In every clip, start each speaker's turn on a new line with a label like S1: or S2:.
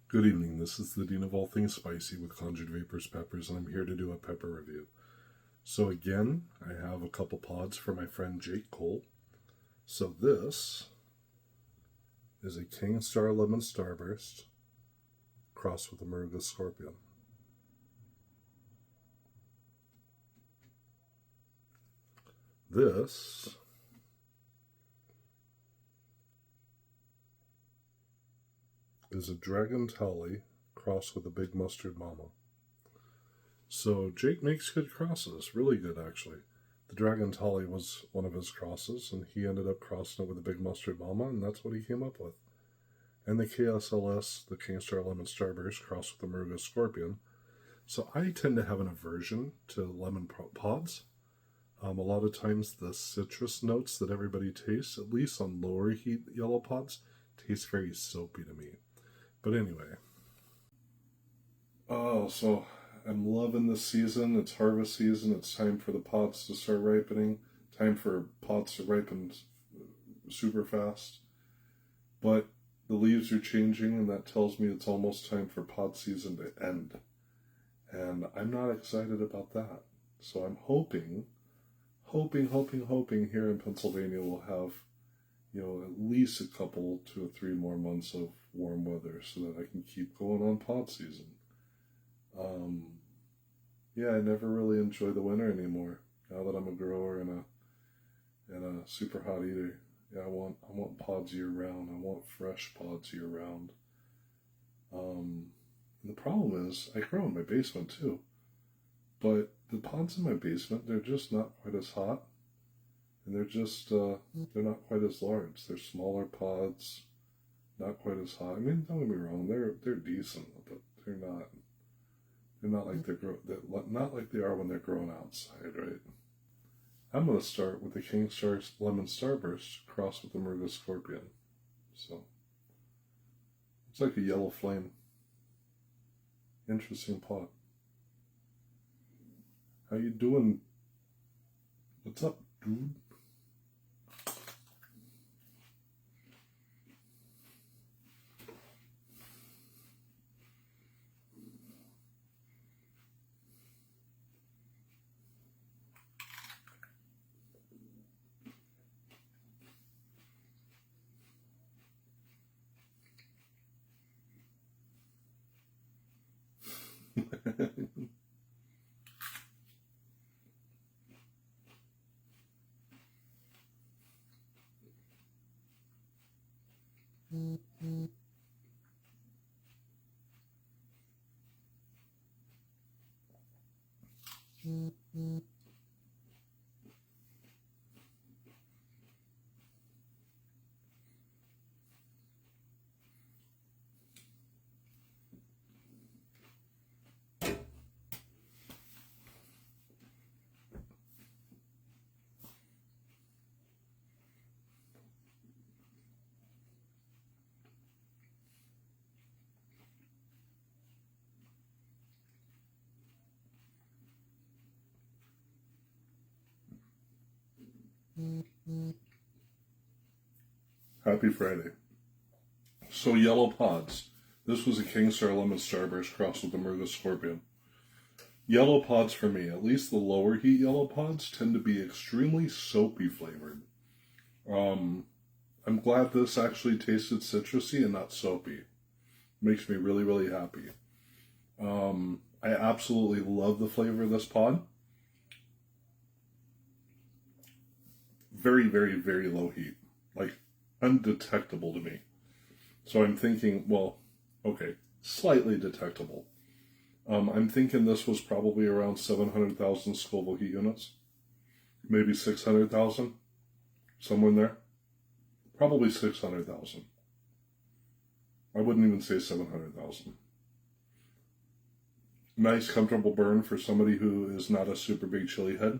S1: Good evening, this is the Dean of all things spicy with Conjured Vaporz Peppers, and I'm here to do a pepper review. So again, I have a couple pods for my friend Jake Cole. So this is a Khang Starr Lemon Starrburst crossed with a Moruga Scorpion. This is a Dragontalii crossed with a big mustard mama. So Jake makes good crosses, really good actually. The Dragontalii was one of his crosses, and he ended up crossing it with a big mustard mama, and that's what he came up with. And the KSLS, the Khang Starr Lemon Starburst, crossed with the Moruga Scorpion. So I tend to have an aversion to lemon pods. A lot of times the citrus notes that everybody tastes, at least on lower heat yellow pods, taste very soapy to me. But anyway. Oh, so I'm loving this season. It's harvest season. It's time for the pods to start ripening. Time for pods to ripen super fast. But the leaves are changing, and that tells me it's almost time for pod season to end. And I'm not excited about that. So I'm hoping here in Pennsylvania we'll have, at least a couple, 2 or 3 more months of warm weather so that I can keep going on pod season. I never really enjoy the winter anymore. Now that I'm a grower and a super hot eater, I want pods year round. I want fresh pods year round. And the problem is I grow in my basement too, but the pods in my basement, they're just not quite as hot, and they're not quite as large. They're smaller pods, not quite as hot. I mean, don't get me wrong, they're decent, but they're not not like they are when they're grown outside, right? I'm gonna start with the Khang Starr Lemon Starburst crossed with the Moruga Scorpion. So it's like a yellow flame. Interesting pot. How you doing? What's up, dude? Happy Friday. So yellow pods. This was a Khang Starr Lemon Starburst crossed with the Moruga Scorpion. Yellow pods for me, at least the lower heat yellow pods, tend to be extremely soapy flavored. I'm glad this actually tasted citrusy and not soapy. Makes me really, really happy. I absolutely love the flavor of this pod. Very, very, very low heat. Like, undetectable to me. So I'm thinking, slightly detectable. I'm thinking this was probably around 700,000 Scoville heat units. Maybe 600,000. Somewhere in there. Probably 600,000. I wouldn't even say 700,000. Nice, comfortable burn for somebody who is not a super big chili head.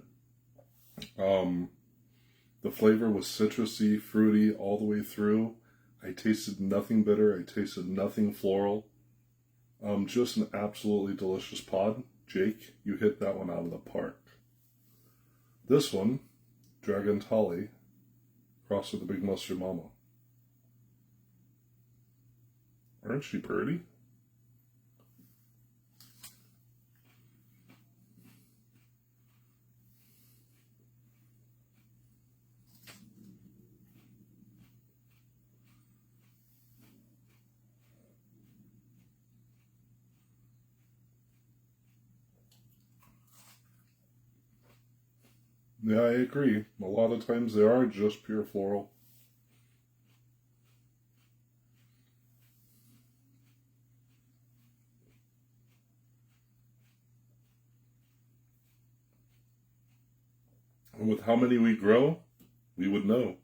S1: The flavor was citrusy, fruity all the way through. I tasted nothing bitter. I tasted nothing floral. Just an absolutely delicious pod. Jake, you hit that one out of the park. This one, Dragontalii, crossed with the big mustard mama. Aren't she pretty? Yeah, I agree. A lot of times they are just pure floral. And with how many we grow, we would know.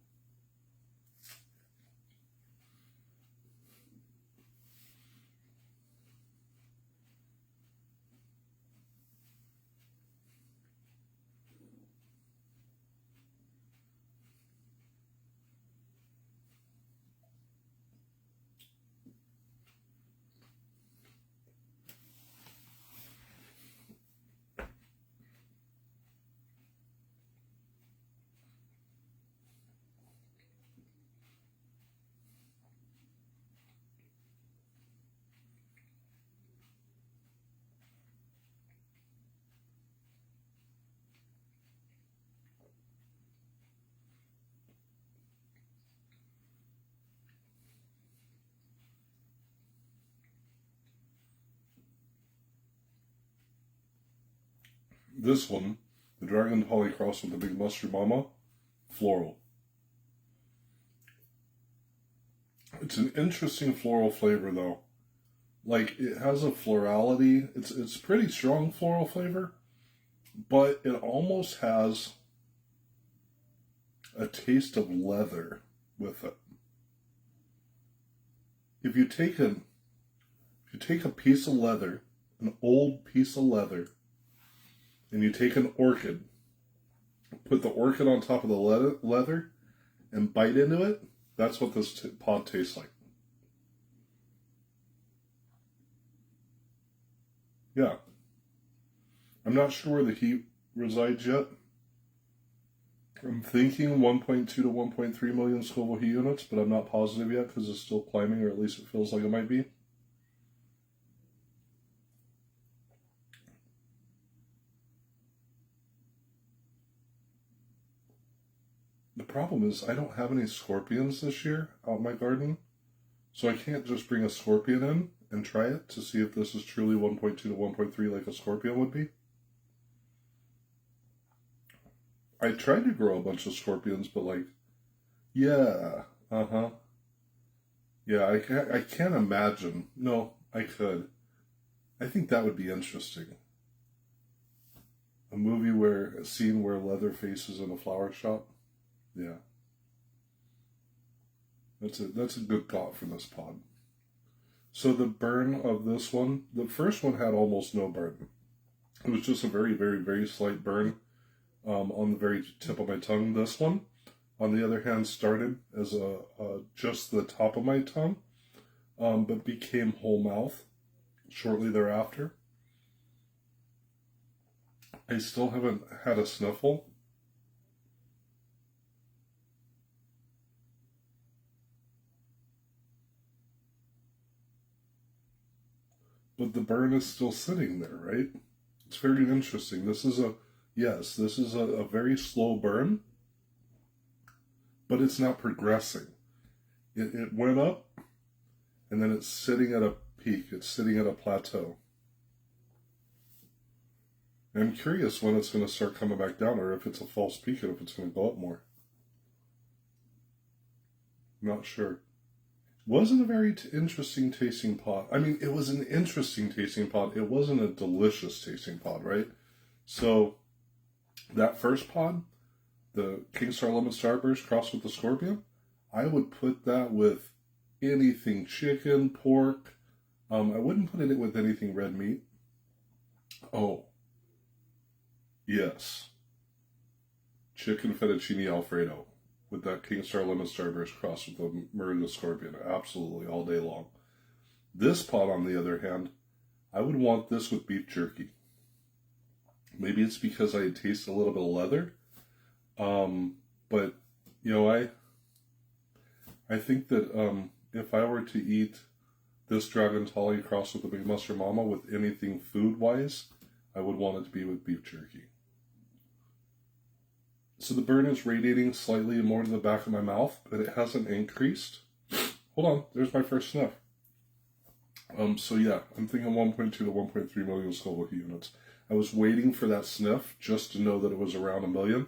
S1: This one, the Dragontalii cross with the big mustard mama, floral. It's an interesting floral flavor though. Like it has a florality. It's pretty strong floral flavor, but it almost has a taste of leather with it. If you take a piece of leather, an old piece of leather, and you take an orchid, put the orchid on top of the leather, and bite into it, that's what this pod tastes like. Yeah. I'm not sure where the heat resides yet. I'm thinking 1.2 to 1.3 million Scoville heat units, but I'm not positive yet because it's still climbing, or at least it feels like it might be. The problem is I don't have any scorpions this year out in my garden, so I can't just bring a scorpion in and try it to see if this is truly 1.2 to 1.3 like a scorpion would be. I tried to grow a bunch of scorpions, but like, yeah, yeah, I can't imagine. No, I could. I think that would be interesting. A scene where Leatherface is in a flower shop. Yeah. That's a good thought for this pod. So the burn of this one, the first one had almost no burn. It was just a very, very, very slight burn on the very tip of my tongue. This one, on the other hand, started as just the top of my tongue, but became whole mouth shortly thereafter. I still haven't had a sniffle. But the burn is still sitting there, right? It's very interesting. This is a very slow burn, but it's not progressing. It went up, and then it's sitting at a peak. It's sitting at a plateau. I'm curious when it's going to start coming back down, or if it's a false peak, and if it's going to go up more. Not sure. Wasn't a very interesting tasting pod. I mean, it was an interesting tasting pod. It wasn't a delicious tasting pod, right? So that first pod, the Khang Starr Lemon Starrburst crossed with the Scorpion, I would put that with anything chicken, pork. I wouldn't put it with anything red meat. Oh, yes. Chicken fettuccine Alfredo with that Khang Starr Lemon Starrburst crossed with the Moruga Scorpion. Absolutely, all day long. This pot, on the other hand, I would want this with beef jerky. Maybe it's because I taste a little bit of leather. But, you know, I think that if I were to eat this Dragontalii crossed with the Big Mustard Mama with anything food-wise, I would want it to be with beef jerky. So the burn is radiating slightly more to the back of my mouth, but it hasn't increased. Hold on, there's my first sniff. So yeah, I'm thinking 1.2 to 1.3 million Scoville heat units. I was waiting for that sniff just to know that it was around a million.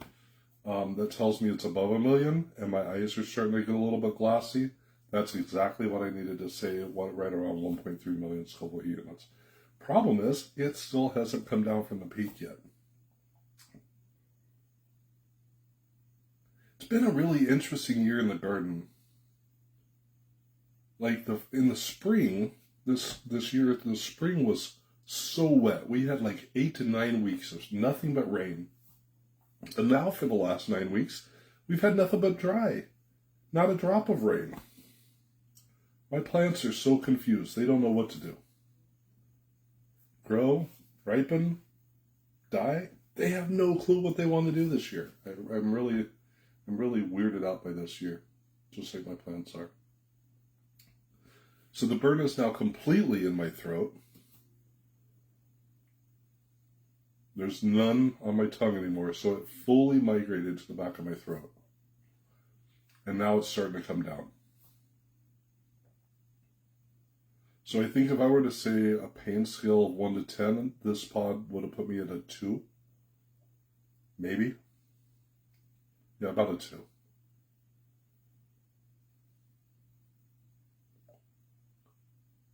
S1: that tells me it's above 1 million, and my eyes are starting to get a little bit glossy. That's exactly what I needed to say, right around 1.3 million Scoville units. Problem is, it still hasn't come down from the peak yet. It's been a really interesting year in the garden. Like in the spring, this year, the spring was so wet. We had like 8 to 9 weeks of nothing but rain. And now for the last 9 weeks, we've had nothing but dry. Not a drop of rain. My plants are so confused. They don't know what to do. Grow, ripen, die. They have no clue what they want to do this year. I'm really weirded out by this year, just like my plants are. So the burn is now completely in my throat. There's none on my tongue anymore, so it fully migrated to the back of my throat. And now it's starting to come down. So I think if I were to say a pain scale of 1 to 10, this pod would have put me at a 2. Maybe. Yeah, about a 2.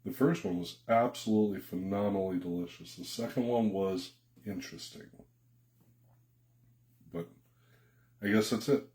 S1: The first one was absolutely phenomenally delicious. The second one was interesting. But I guess that's it.